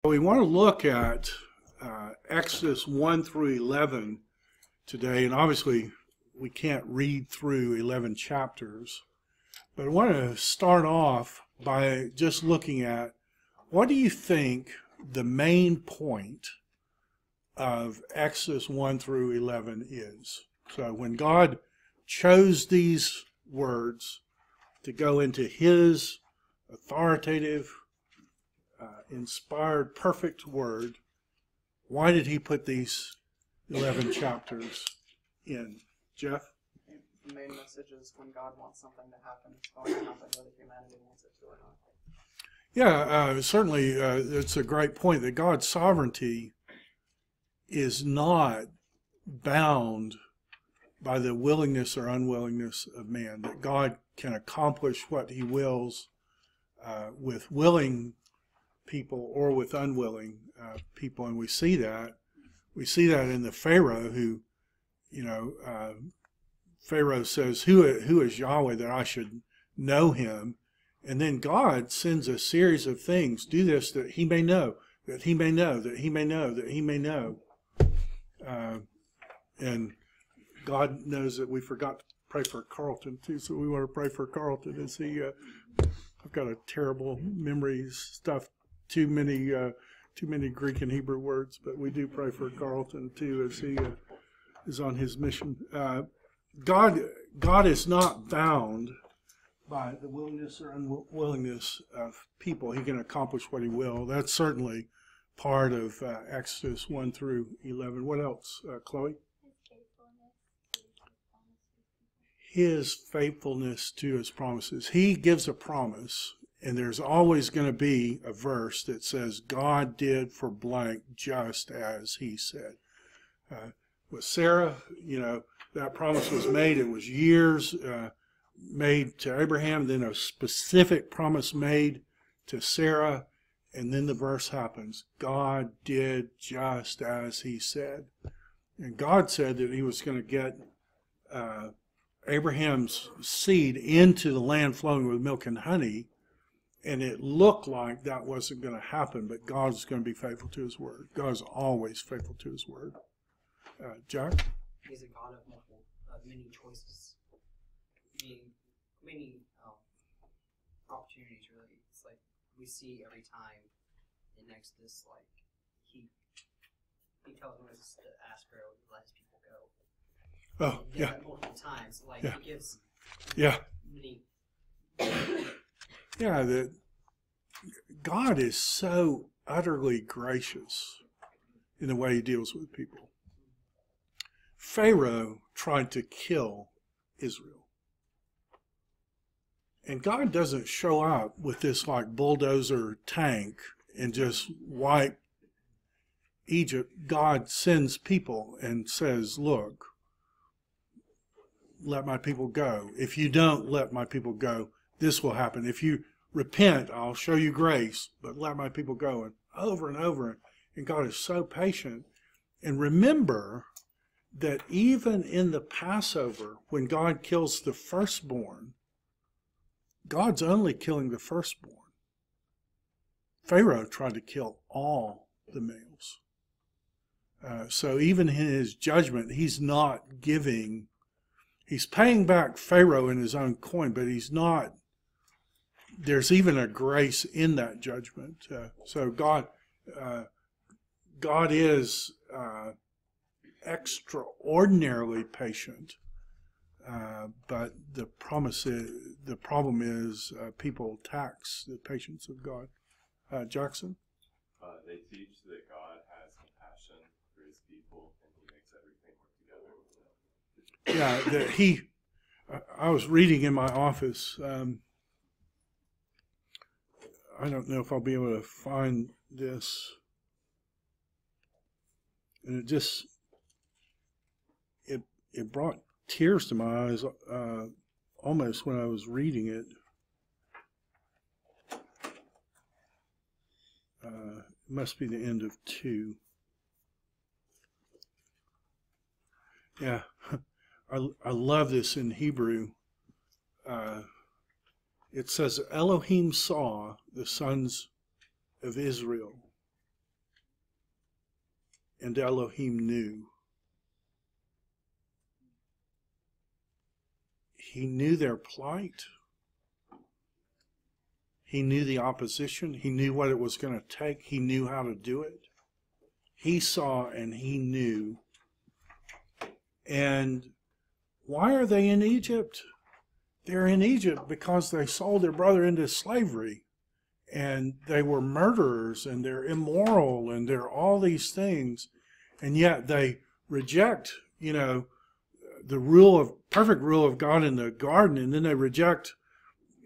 We want to look at Exodus 1 through 11 today, and obviously we can't read through 11 chapters, but I want to start off by just looking at what do you think the main point of Exodus 1 through 11 is? So when God chose these words to go into His authoritative, inspired, perfect word, why did He put these 11 chapters in? Jeff? The main message is when God wants something to happen, it's going to happen whether humanity wants it to or not. Yeah, certainly it's a great point that God's sovereignty is not bound by the willingness or unwillingness of man, that God can accomplish what He wills with willing people or with unwilling people, and we see that in the Pharaoh who, Pharaoh says, who is Yahweh that I should know Him? And then God sends a series of things. Do this that He may know, that He may know, that He may know, that He may know. And God knows that we forgot to pray for Carlton too, so we want to pray for Carlton as he. I've got a terrible memory stuff. Too many Greek and Hebrew words, but we do pray for Carlton too as he is on his mission. God is not bound by the willingness or unwillingness of people. He can accomplish what He will. That's certainly part of Exodus 1 through 11. What else, Chloe? His faithfulness to His promises. He gives a promise, and there's always going to be a verse that says God did for blank just as He said. With Sarah, that promise was made. It was years made to Abraham, then a specific promise made to Sarah, and then the verse happens. God did just as He said. And God said that He was going to get Abraham's seed into the land flowing with milk and honey, and it looked like that wasn't going to happen, but God's going to be faithful to His word. God's always faithful to His word. Jack? He's a God of many choices, many opportunities, really. It's like we see every time in Exodus, like he tells Moses to ask Pharaoh to let his people go. Oh, He does that multiple times. Like he gives many. Yeah, that God is so utterly gracious in the way He deals with people. Pharaoh tried to kill Israel. And God doesn't show up with this like bulldozer tank and just wipe Egypt. God sends people and says, look, let my people go. If you don't let my people go, this will happen. If you repent, I'll show you grace, but let my people go. And over. And God is so patient. And remember that even in the Passover, when God kills the firstborn, God's only killing the firstborn. Pharaoh tried to kill all the males. So even in His judgment, He's not giving, He's paying back Pharaoh in his own coin, but He's not, there's even a grace in that judgment. So God is extraordinarily patient, but the problem is people tax the patience of God. Jackson? They teach that God has compassion for His people and He makes everything work together. Yeah, I was reading in my office. I don't know if I'll be able to find this. And it brought tears to my eyes almost when I was reading it. It must be the end of 2. Yeah, I love this in Hebrew. It says, Elohim saw the sons of Israel and Elohim knew. He knew their plight. He knew the opposition. He knew what it was going to take. He knew how to do it. He saw and he knew. And why are they in Egypt? They're in Egypt because they sold their brother into slavery. And they were murderers, and they're immoral, and they're all these things. And yet they reject, the perfect rule of God in the garden, and then they reject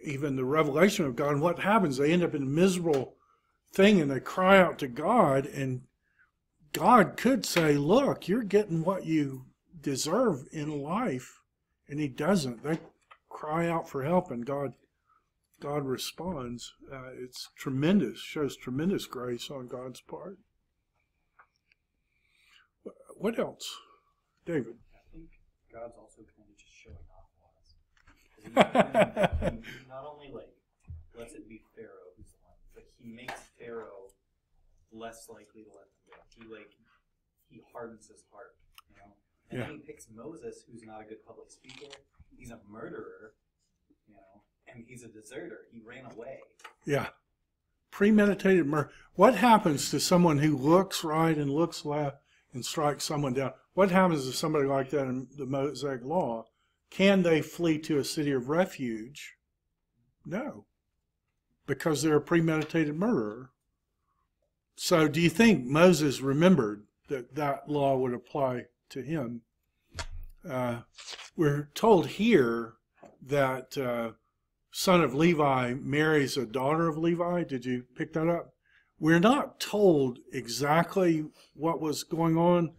even the revelation of God. And what happens? They end up in a miserable thing, and they cry out to God, and God could say, look, you're getting what you deserve in life, and he doesn't. They cry out for help, and God responds. It's tremendous, shows tremendous grace on God's part. What else? David? I think God's also kind of just showing off on us. He not only lets it be Pharaoh who's the one, but he makes Pharaoh less likely to let them go. He hardens his heart, And then he picks Moses, who's not a good public speaker. He's a murderer, and he's a deserter. He ran away. Yeah. Premeditated murder. What happens to someone who looks right and looks left and strikes someone down? What happens to somebody like that in the Mosaic Law? Can they flee to a city of refuge? No. Because they're a premeditated murderer. So do you think Moses remembered that law would apply to him? We're told here that son of Levi marries a daughter of Levi. Did you pick that up? We're not told exactly what was going on.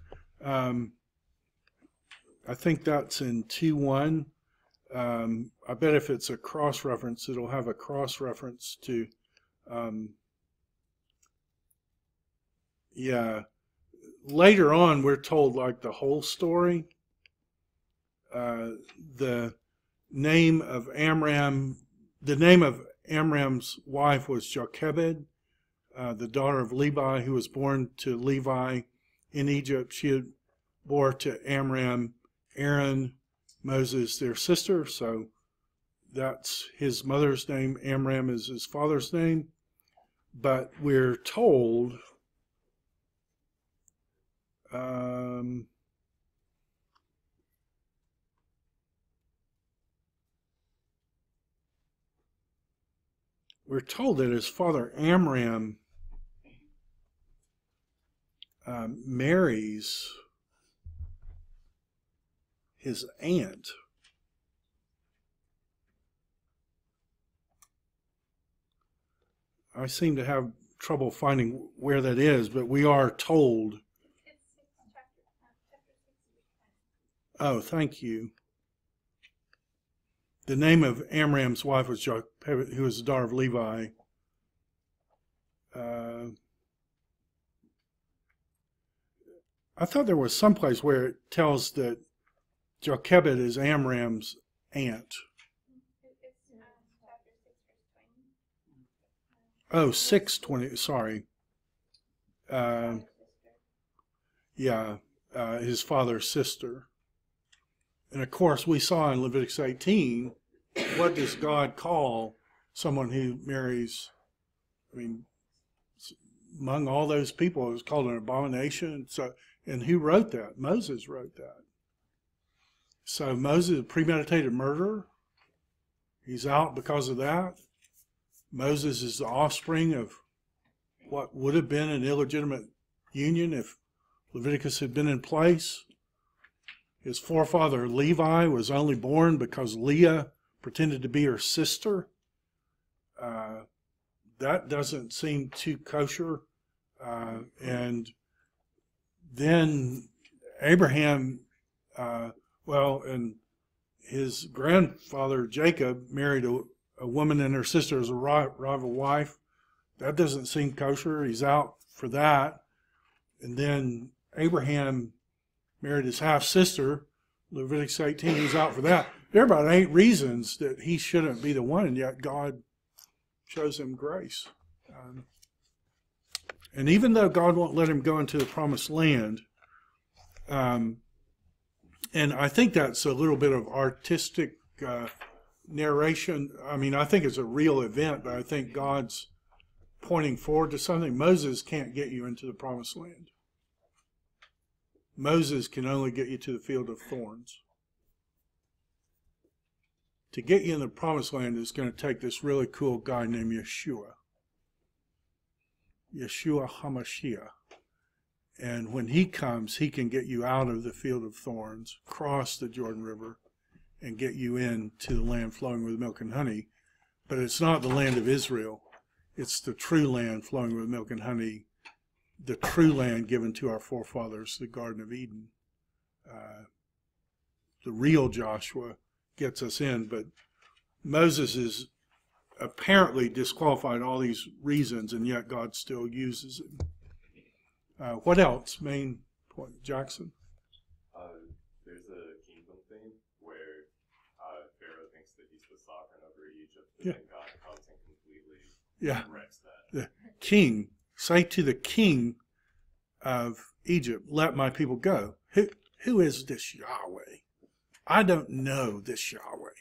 I think that's in 2:1. I bet if it's a cross-reference, it'll have a cross-reference to, later on we're told like the whole story. The name of Amram's wife was Jochebed, the daughter of Levi, who was born to Levi in Egypt. She had bore to Amram, Aaron, Moses, their sister. So that's his mother's name. Amram is his father's name. But we're told that his father Amram marries his aunt. I seem to have trouble finding where that is, but we are told. Oh, thank you. The name of Amram's wife was Jochebed, who was the daughter of Levi. I thought there was some place where it tells that Jochebed is Amram's aunt. Oh, 6:20, sorry. His father's sister. And of course, we saw in Leviticus 18, what does God call someone who marries? I mean, among all those people, it was called an abomination. So, and who wrote that? Moses wrote that. So Moses, a premeditated murderer, he's out because of that. Moses is the offspring of what would have been an illegitimate union if Leviticus had been in place. His forefather Levi was only born because Leah pretended to be her sister. That doesn't seem too kosher. And then Abraham, and his grandfather Jacob married a woman and her sister as a rival wife. That doesn't seem kosher. He's out for that. And then Abraham married his half-sister, Leviticus 18, he's out for that. There are about 8 reasons that he shouldn't be the one, and yet God shows him grace. And even though God won't let him go into the promised land, and I think that's a little bit of artistic narration. I mean, I think it's a real event, but I think God's pointing forward to something. Moses can't get you into the promised land. Moses can only get you to the field of thorns. To get you in the promised land is going to take this really cool guy named Yeshua. Yeshua HaMashiach. And when he comes, he can get you out of the field of thorns, cross the Jordan River, and get you into the land flowing with milk and honey. But it's not the land of Israel. It's the true land flowing with milk and honey, the true land given to our forefathers, the Garden of Eden. The real Joshua gets us in, but Moses is apparently disqualified all these reasons, and yet God still uses it. What else? Main point, Jackson? There's a kingdom thing where Pharaoh thinks that he's the sovereign over Egypt, but Yeah. then God comes and completely Yeah. wrecks that. The king, say to the king of Egypt, let my people go. Who is this Yahweh? I don't know this Yahweh.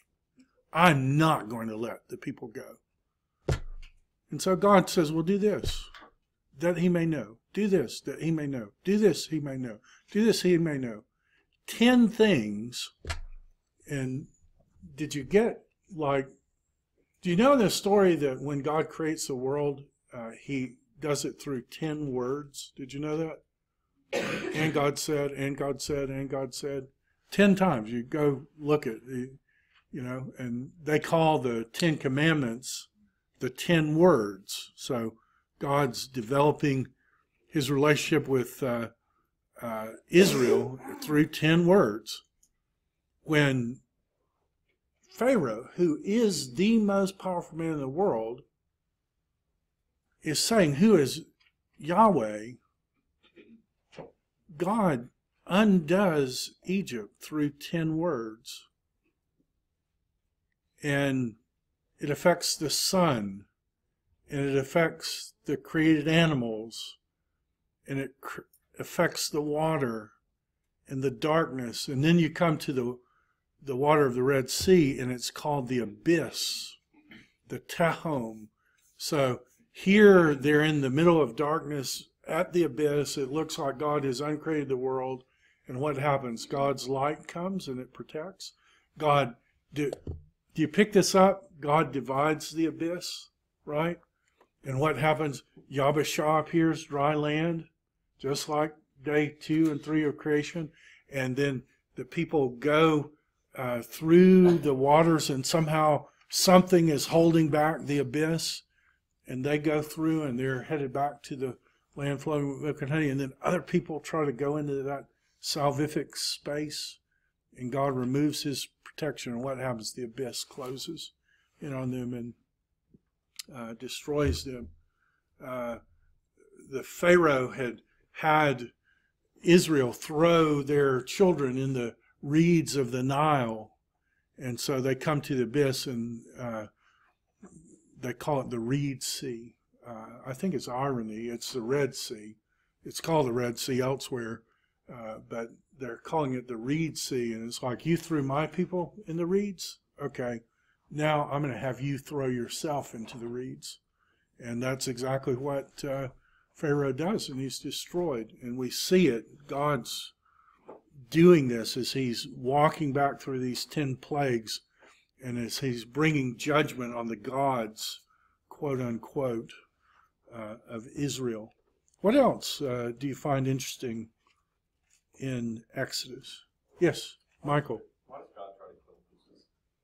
I'm not going to let the people go. And so God says, well, do this, that he may know. Do this, that he may know. Do this, he may know. Do this, he may know. 10 things. And did you get, like, do you know in the story that when God creates the world, he does it through 10 words? Did you know that? And God said, and God said, and God said. 10 times. You go look at, and they call the 10 Commandments the 10 words. So God's developing his relationship with Israel through 10 words. When Pharaoh, who is the most powerful man in the world, is saying, who is Yahweh, God undoes Egypt through 10 words. And it affects the sun, and it affects the created animals, and it affects the water and the darkness. And then you come to the water of the Red Sea, and it's called the abyss, the Tehom. So here they're in the middle of darkness at the abyss. It looks like God has uncreated the world. And what happens? God's light comes and it protects. God, do you pick this up? God divides the abyss, right? And what happens? Yahweh appears, dry land, just like day 2 and 3 of creation. And then the people go through the waters, and somehow something is holding back the abyss. And they go through, and they're headed back to the land flowing with milk and honey. And then other people try to go into that salvific space, and God removes his protection. And what happens? The abyss closes in on them and destroys them. The Pharaoh had Israel throw their children in the reeds of the Nile, and so they come to the abyss, and they call it the Reed Sea. I think it's irony. It's the Red Sea. It's called the Red Sea elsewhere, but they're calling it the Reed Sea, and it's like, you threw my people in the reeds? Okay, now I'm going to have you throw yourself into the reeds. And that's exactly what Pharaoh does, and he's destroyed. And we see it. God's doing this as he's walking back through these 10 plagues, and as he's bringing judgment on the gods, quote unquote, of Israel. What else do you find interesting in Exodus? Yes, Michael. Why does God try to kill Moses?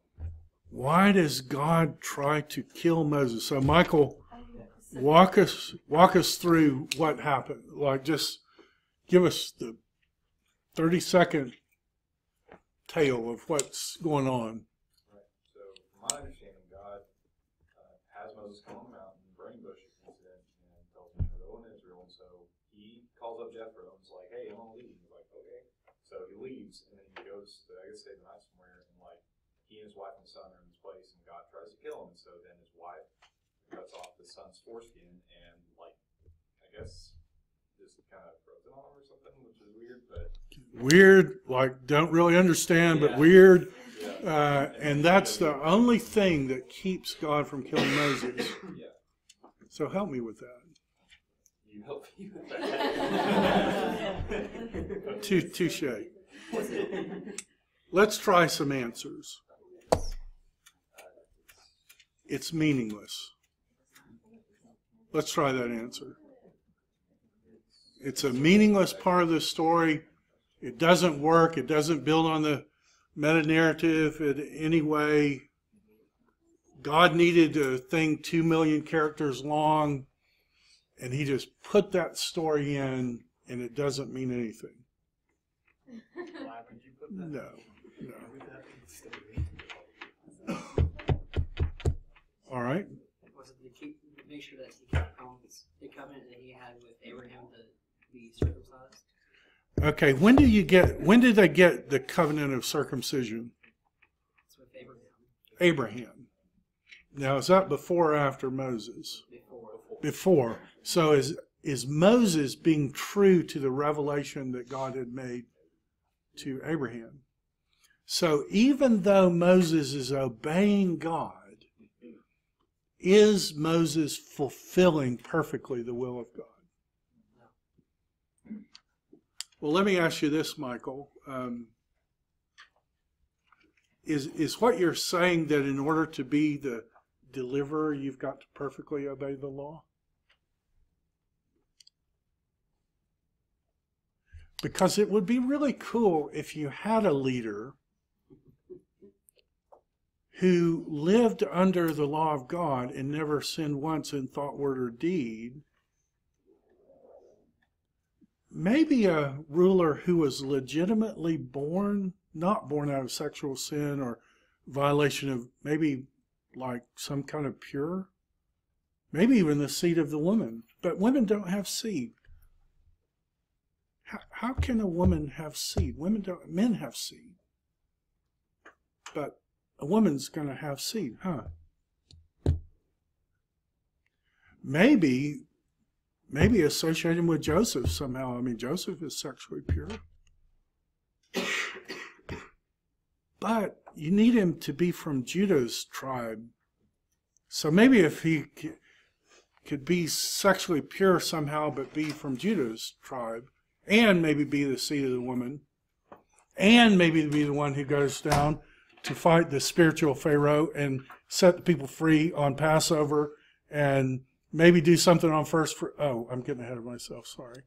Why does God try to kill Moses? So, Michael, walk us through what happened. Like, just give us the 30-second tale of what's going on. Right. So, from my understanding, God has Moses come on the mountain, burning bush incident, and tells him to go in Israel. And so he calls up Jethro and is like, "Hey, I'm gonna leave." He's like, "Okay." So he leaves, and then he goes to, I guess, stay the night somewhere, and like he and his wife and son are in this place, and God tries to kill him. And so then his wife cuts off his son's foreskin and like I guess just kind of frozen on him or something, which is weird, but Weird, like don't really understand, but Yeah. weird. yeah. And that's the only thing that keeps God from killing Moses. Yeah. So help me with that. You help me with that. Touche. Let's try some answers. It's meaningless. Let's try that answer. It's a meaningless part of the story. It doesn't work. It doesn't build on the meta-narrative in any way. God needed a thing 2 million characters long, and he just put that story in, and it doesn't mean anything. Why would you put that? No, no. Would that be the story? All right. Was it to keep, make sure that he kept the covenant that he had with Abraham to be circumcised? Okay, when did they get the covenant of circumcision? It's with Abraham Abraham. Now, is that before or after Moses? before. Before. So is Moses being true to the revelation that God had made to Abraham? So even though Moses is obeying God, is Moses fulfilling perfectly the will of God? Well, let me ask you this, Michael. Is what you're saying that in order to be the deliverer, you've got to perfectly obey the law? Because it would be really cool if you had a leader who lived under the law of God and never sinned once in thought, word, or deed. Maybe a ruler who was legitimately born, not born out of sexual sin or violation of maybe like some kind of pure, maybe even the seed of the woman. But women don't have seed. How can a woman have seed? Men have seed. But a woman's going to have seed, huh? Maybe associating with Joseph somehow. I mean, Joseph is sexually pure. But you need him to be from Judah's tribe. So maybe if he could be sexually pure somehow, but be from Judah's tribe, and maybe be the seed of the woman, and maybe be the one who goes down to fight the spiritual Pharaoh and set the people free on Passover, and maybe do something on first fruit. Oh, I'm getting ahead of myself. Sorry.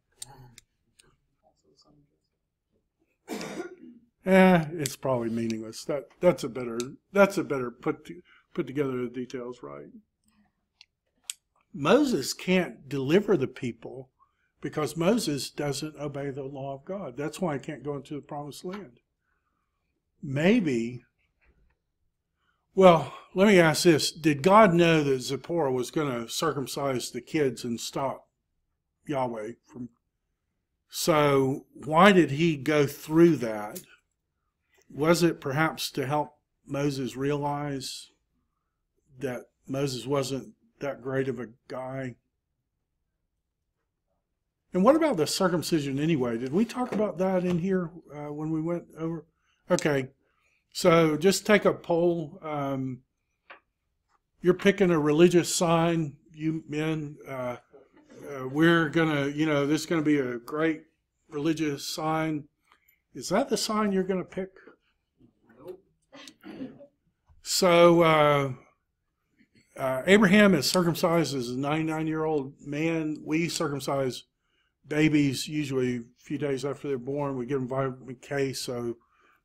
It's probably meaningless. That's a better put together the details right. Moses can't deliver the people because Moses doesn't obey the law of God. That's why he can't go into the promised land. Maybe. Well, let me ask this. Did God know that Zipporah was going to circumcise the kids and stop Yahweh from? So why did he go through that? Was it perhaps to help Moses realize that Moses wasn't that great of a guy? And what about the circumcision anyway? Did we talk about that in here when we went over? Okay. So just take a poll. You're picking a religious sign, you men. We're going to, this is going to be a great religious sign. Is that the sign you're going to pick? Nope. So Abraham is circumcised as a 99-year-old man. We circumcise babies usually a few days after they're born. We give them vitamin K so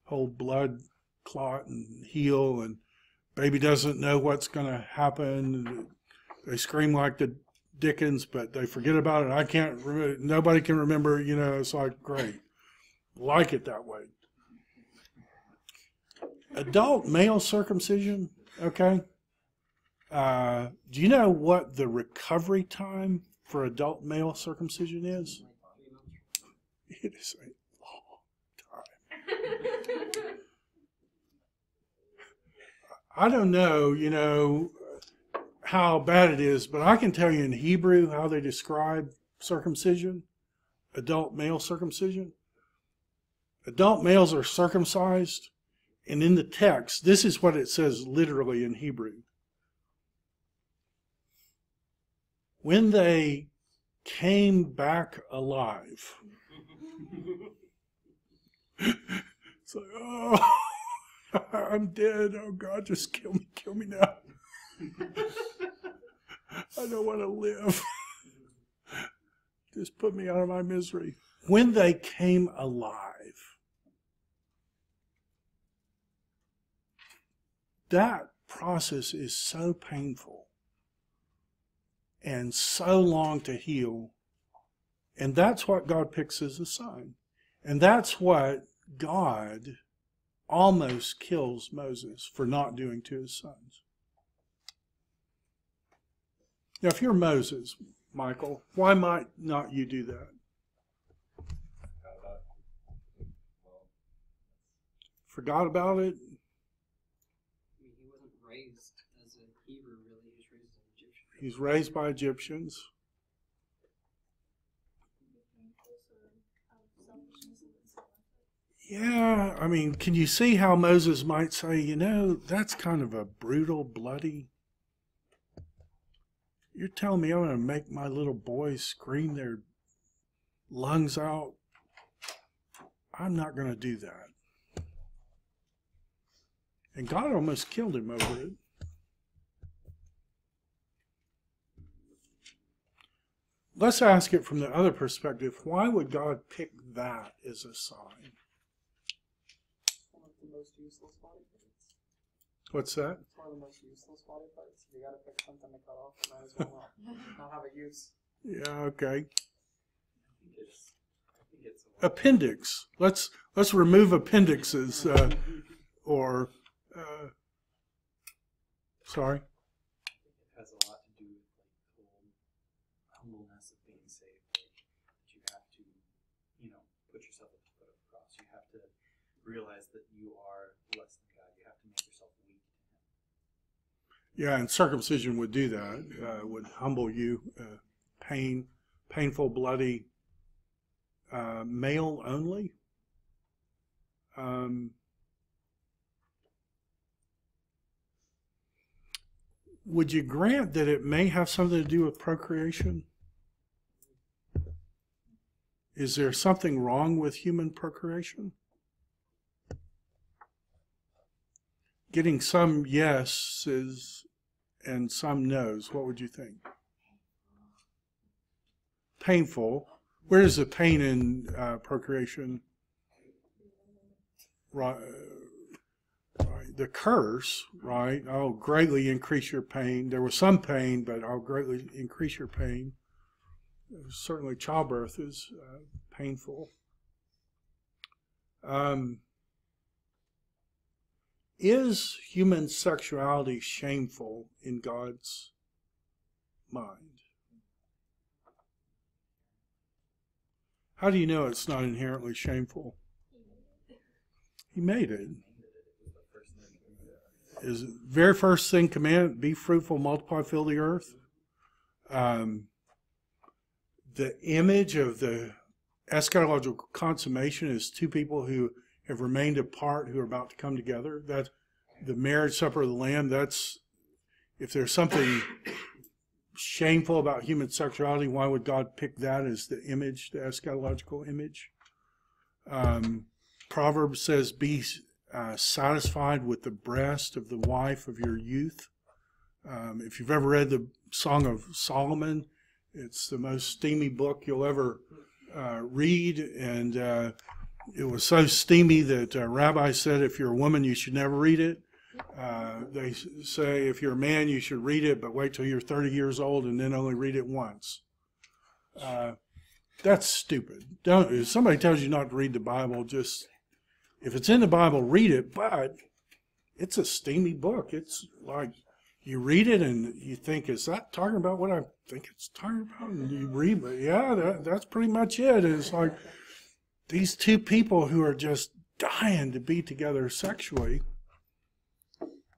whole blood clot and heal, and baby doesn't know what's going to happen. They scream like the Dickens, but they forget about it. I can't remember. Nobody can remember. It's like great. Like it that way. Adult male circumcision. Okay. Do you know what the recovery time for adult male circumcision is? It is a long time. I don't know, how bad it is, but I can tell you in Hebrew how they describe circumcision, adult male circumcision. Adult males are circumcised, and in the text, this is what it says literally in Hebrew. When they came back alive. It's like, oh, I'm dead. Oh, God, just kill me now. I don't want to live. Just put me out of my misery. When they came alive, that process is so painful and so long to heal. And that's what God picks as a sign. And that's what God almost kills Moses for not doing to his sons. Now, if you're Moses, Michael, why might not you do that? Forgot about it? I mean, he wasn't raised as a Hebrew, really. He was raised as an Egyptian. He's raised by Egyptians. Yeah, I mean, can you see how Moses might say, you know, that's kind of a brutal, bloody. You're telling me I'm going to make my little boys scream their lungs out? I'm not going to do that. And God almost killed him over it. Let's ask it from the other perspective. Why would God pick that as a sign? One of the most useless body parts. What's that? It's one of the most useless body parts. If you gotta pick something to cut off, you might as well not have a use. Yeah, okay. I think it's Appendix. Let's remove appendixes. Sorry. It has a lot to do with like the whole humbleness of being saved. Like, that you have to, put yourself at the foot of the cross. You have to realize that you are less than God. You have to make yourself weak to Him. Yeah, and circumcision would do that. Would humble you. Painful, bloody, male only. Would you grant that it may have something to do with procreation? Is there something wrong with human procreation? Getting some yeses and some no's, what would you think? Painful. Where is the pain in procreation? Right. The curse, right? I'll greatly increase your pain. There was some pain, but I'll greatly increase your pain. Certainly childbirth is painful. Is human sexuality shameful in God's mind? How do you know it's not inherently shameful? He made it. His very first thing commanded, be fruitful, multiply, fill the earth. The image of the eschatological consummation is two people who have remained apart who are about to come together. That the marriage supper of the Lamb, that's, if there's something shameful about human sexuality, why would God pick that as the image, the eschatological image? Proverbs says, be satisfied with the breast of the wife of your youth. If you've ever read the Song of Solomon, it's the most steamy book you'll ever read, and it was so steamy that Rabbi said if you're a woman you should never read it. They say if you're a man you should read it, but wait till you're 30 years old and then only read it once. That's stupid. If somebody tells you not to read the Bible, just, if it's in the Bible, read it, but it's a steamy book. It's like you read it and you think, is that talking about what I think it's talking about? And you read it, yeah, that's pretty much it. It's like these two people who are just dying to be together sexually.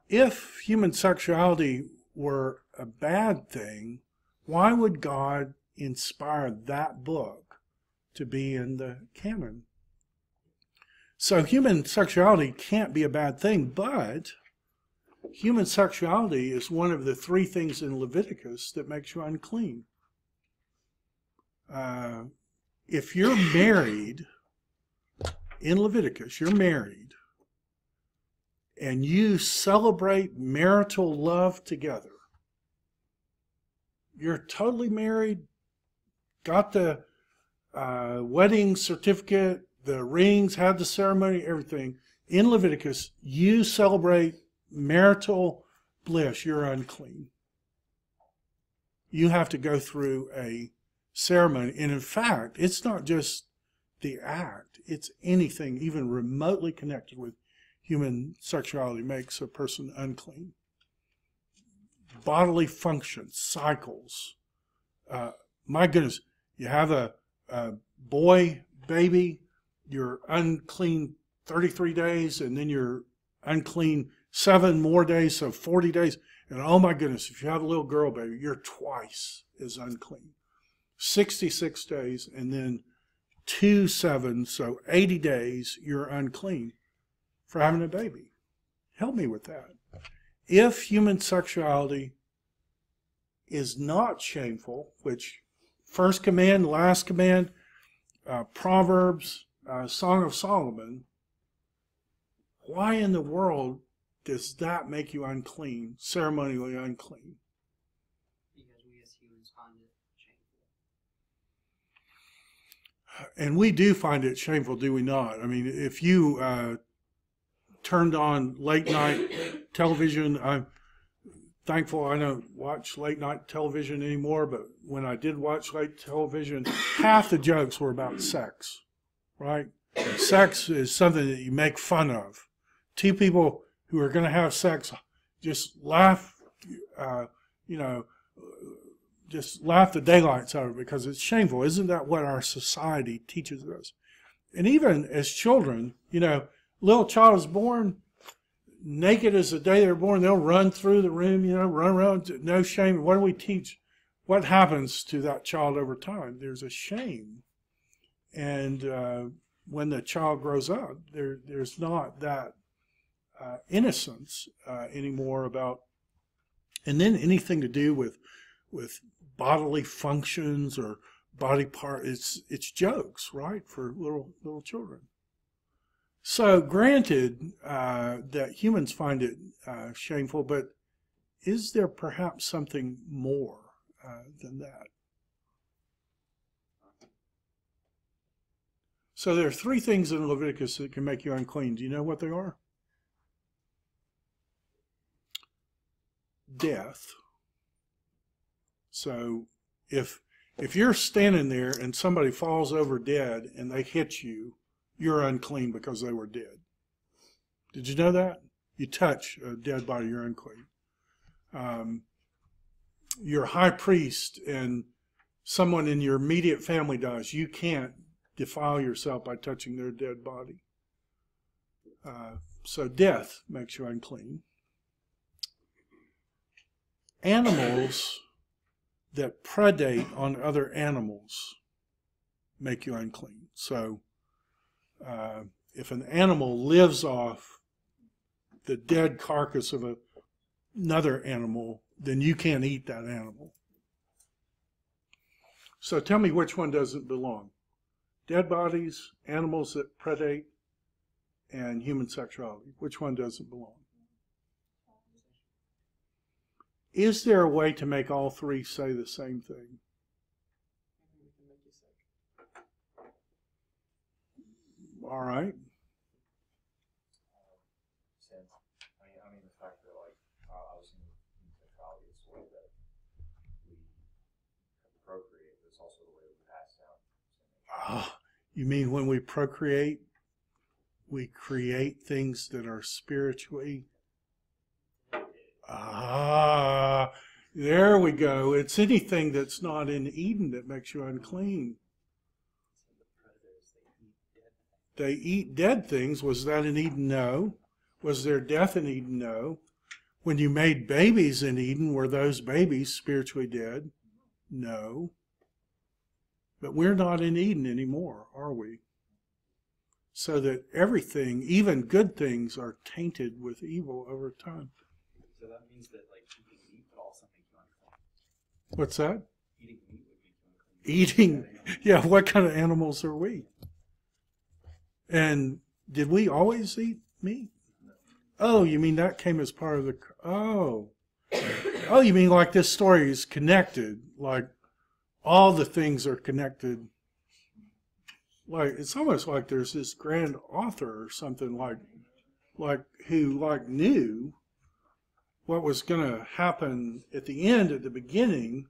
If human sexuality were a bad thing, why would God inspire that book to be in the canon. So human sexuality can't be a bad thing, but human sexuality is one of the 3 things in Leviticus that makes you unclean. If you're married, in Leviticus, you're married, and you celebrate marital love together, you're totally married, got the wedding certificate, the rings, had the ceremony, everything. In Leviticus, you celebrate marital bliss, you're unclean. You have to go through a ceremony. And in fact, it's not just the act, it's anything even remotely connected with human sexuality makes a person unclean. Bodily functions, cycles. My goodness, you have a boy, baby, you're unclean 33 days, and then you're unclean 7 more days, so 40 days. And oh my goodness, if you have a little girl baby, you're twice as unclean. 66 days, and then 2 7, so 80 days, you're unclean for having a baby. Help me with that. If human sexuality is not shameful, which first command, last command, Proverbs, Song of Solomon, why in the world does that make you unclean, ceremonially unclean? Because we as humans find it shameful. And we do find it shameful, do we not? I mean, if you turned on late night television, I'm thankful I don't watch late night television anymore, but when I did watch late television, half the jokes were about sex, right? Sex is something that you make fun of. 2 people who are going to have sex just laugh, just laugh the daylights out of it because it's shameful. Isn't that what our society teaches us? And even as children, little child is born naked as the day they're born. They'll run through the room, run around, no shame. What do we teach? What happens to that child over time? There's a shame. And when the child grows up, there's not that innocence anymore about, and then anything to do with bodily functions or body part, it's jokes, right, for little children. So granted that humans find it shameful, but is there perhaps something more than that? So there are 3 things in Leviticus that can make you unclean. Do you know what they are? Death. So if you're standing there and somebody falls over dead and they hit you, you're unclean because they were dead. Did you know that? You touch a dead body, you're unclean. You're a high priest and someone in your immediate family dies. You can't defile yourself by touching their dead body. So death makes you unclean. Animals that predate on other animals make you unclean. So if an animal lives off the dead carcass of another animal, then you can't eat that animal. So tell me which one doesn't belong. Dead bodies, animals that predate, and human sexuality. Which one doesn't belong? Is there a way to make all 3 say the same thing? All right. I mean, the fact that, obviously, in sexuality, it's the way that we procreate, but it's also the way we pass down. You mean when we procreate, we create things that are spiritually? There we go. It's anything that's not in Eden that makes you unclean. They eat dead things. Was that in Eden? No. Was there death in Eden? No. When you made babies in Eden, were those babies spiritually dead? No. But we're not in Eden anymore, are we? So that everything, even good things, are tainted with evil over time. So that means that like eating meat would also make you unclean. What's that? Eating meat would make you unclean. Eating, yeah, what kind of animals are we? And did we always eat meat? Oh, you mean that came as part of the, oh. Oh, you mean like this story is connected, like all the things are connected. Like, it's almost like there's this grand author or something like who like knew what was going to happen at the end, at the beginning,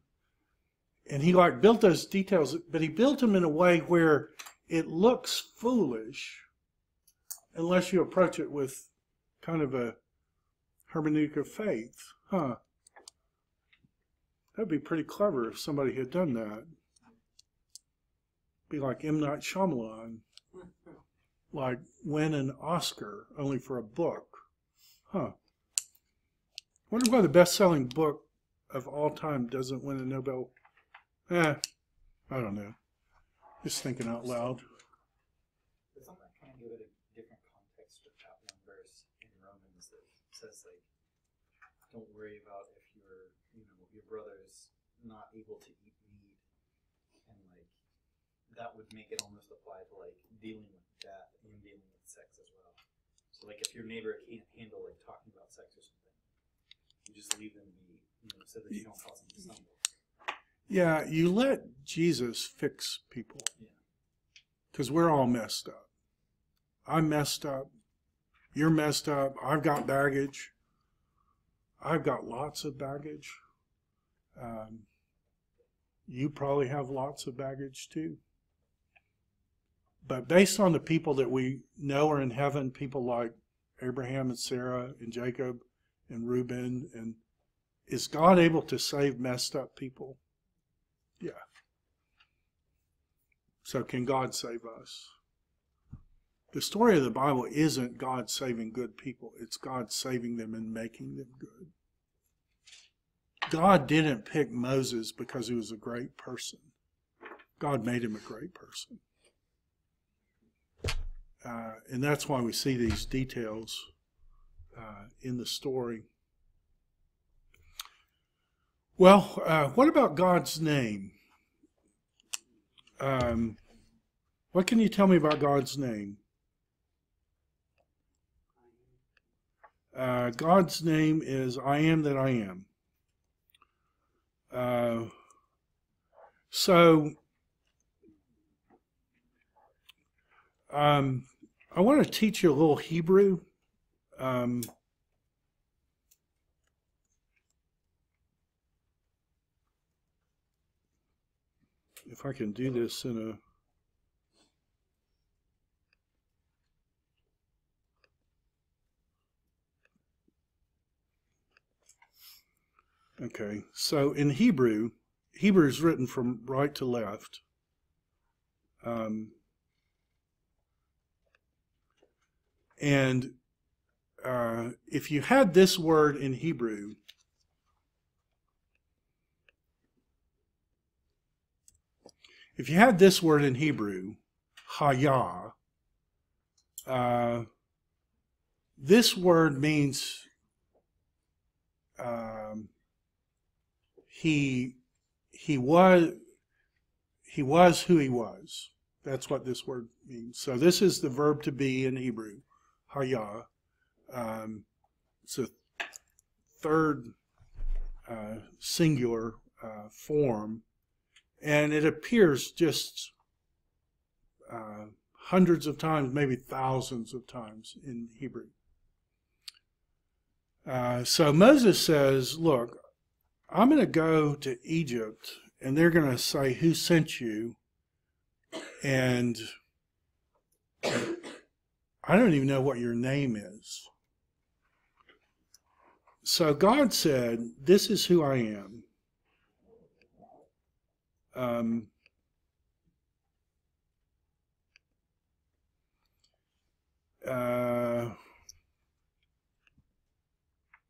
and he like built those details, but he built them in a way where it looks foolish unless you approach it with kind of a hermeneutic of faith. Huh. That'd be pretty clever if somebody had done that. Be like M. Night Shyamalan. Like win an Oscar only for a book. Huh. Wonder why the best-selling book of all time doesn't win a Nobel. I don't know. Just thinking out loud. Doesn't that kind of give it a different context with that one verse in Romans that says like, don't worry about if your brother's not able to eat meat, and like that would make it almost apply to like dealing with death and dealing with sex as well. So like if your neighbor can't handle like talking about sex or something, you just leave them be, so that you don't cause them to stumble. Yeah, you let Jesus fix people. Because we're all messed up. I'm messed up. You're messed up. I've got baggage. I've got lots of baggage. You probably have lots of baggage too. But based on the people that we know are in heaven, people like Abraham and Sarah and Jacob and Reuben, and is God able to save messed up people? Yeah. So can God save us? The story of the Bible isn't God saving good people. It's God saving them and making them good. God didn't pick Moses because he was a great person. God made him a great person. And that's why we see these details in the story. Well, what about God's name? What can you tell me about God's name? God's name is I am that I am. I want to teach you a little Hebrew. If I can do this in a... Okay, so in Hebrew is written from right to left. And if you had this word in Hebrew, Hayah, this word means he was who he was. That's what this word means. So this is the verb to be in Hebrew, Hayah. It's a third singular form, and it appears just hundreds of times, maybe thousands of times in Hebrew. So Moses says, look, I'm going to go to Egypt, and they're going to say, who sent you? And I don't even know what your name is. So God said, this is who I am.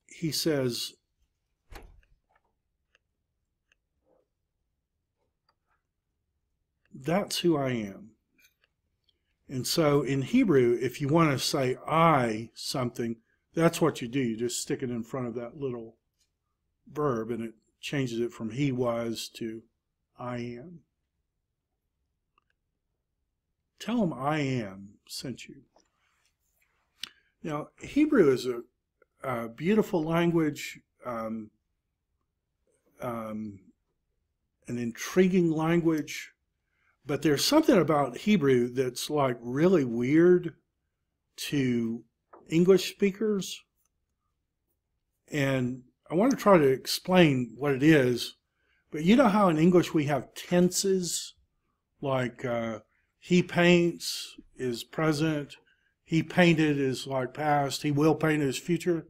He says, That's who I am. And so in Hebrew, if you want to say I something, that's what you do. You just stick it in front of that little verb, and it changes it from he was to I am. Tell them I am sent you. Now, Hebrew is a beautiful language, an intriguing language, but there's something about Hebrew that's like really weird to English speakers. And I want to try to explain what it is, but you know how in English we have tenses, like he paints is present, he painted is like past, he will paint is future.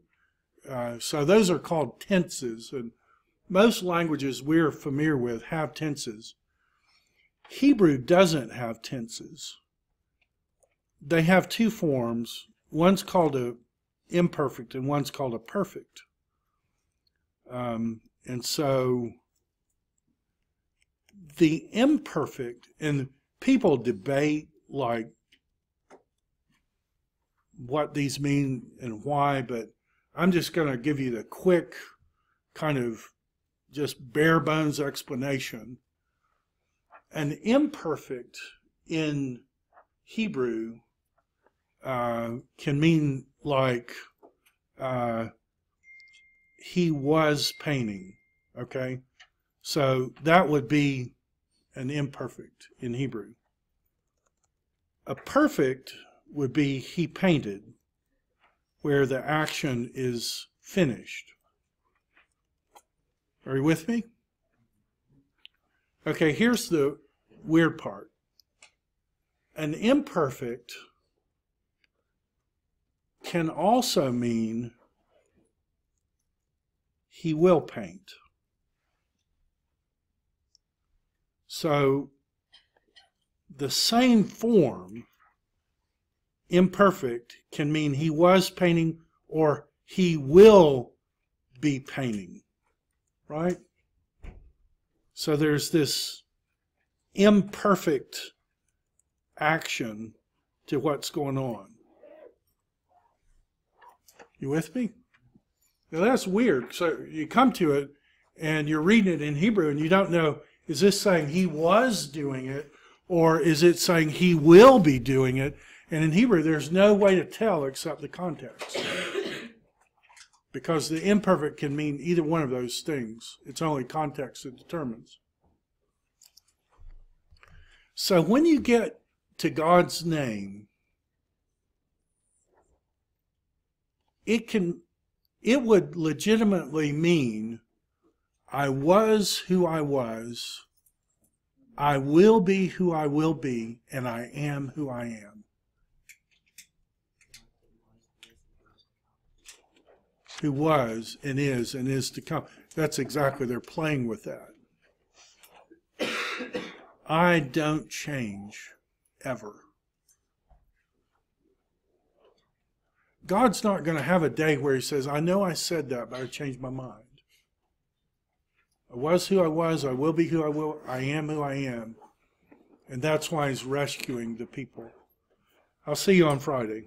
So those are called tenses, and most languages we're familiar with have tenses. Hebrew doesn't have tenses. They have two forms. One's called a imperfect and one's called a perfect. And so the imperfect, and people debate like what these mean and why, but I'm just going to give you the quick kind of just bare bones explanation. An imperfect in Hebrew can mean like he was painting, okay? So that would be an imperfect in Hebrew. A perfect would be he painted, where the action is finished. Are you with me? Okay, here's the weird part. An imperfect can also mean he will paint. So the same form, imperfect, can mean he was painting or he will be painting, right? So there's this imperfect action to what's going on. You with me? Now that's weird. So you come to it and you're reading it in Hebrew and you don't know, is this saying he was doing it or is it saying he will be doing it? And in Hebrew there's no way to tell except the context. Because the imperfect can mean either one of those things. It's only context that determines. So when you get to God's name, it would legitimately mean I was who I was, I will be who I will be, and I am who I am. Who was and is to come. That's exactly, they're playing with that. I don't change ever. God's not going to have a day where he says, I know I said that, but I changed my mind. I was who I was, I will be who I will, I am who I am. And that's why he's rescuing the people. I'll see you on Friday.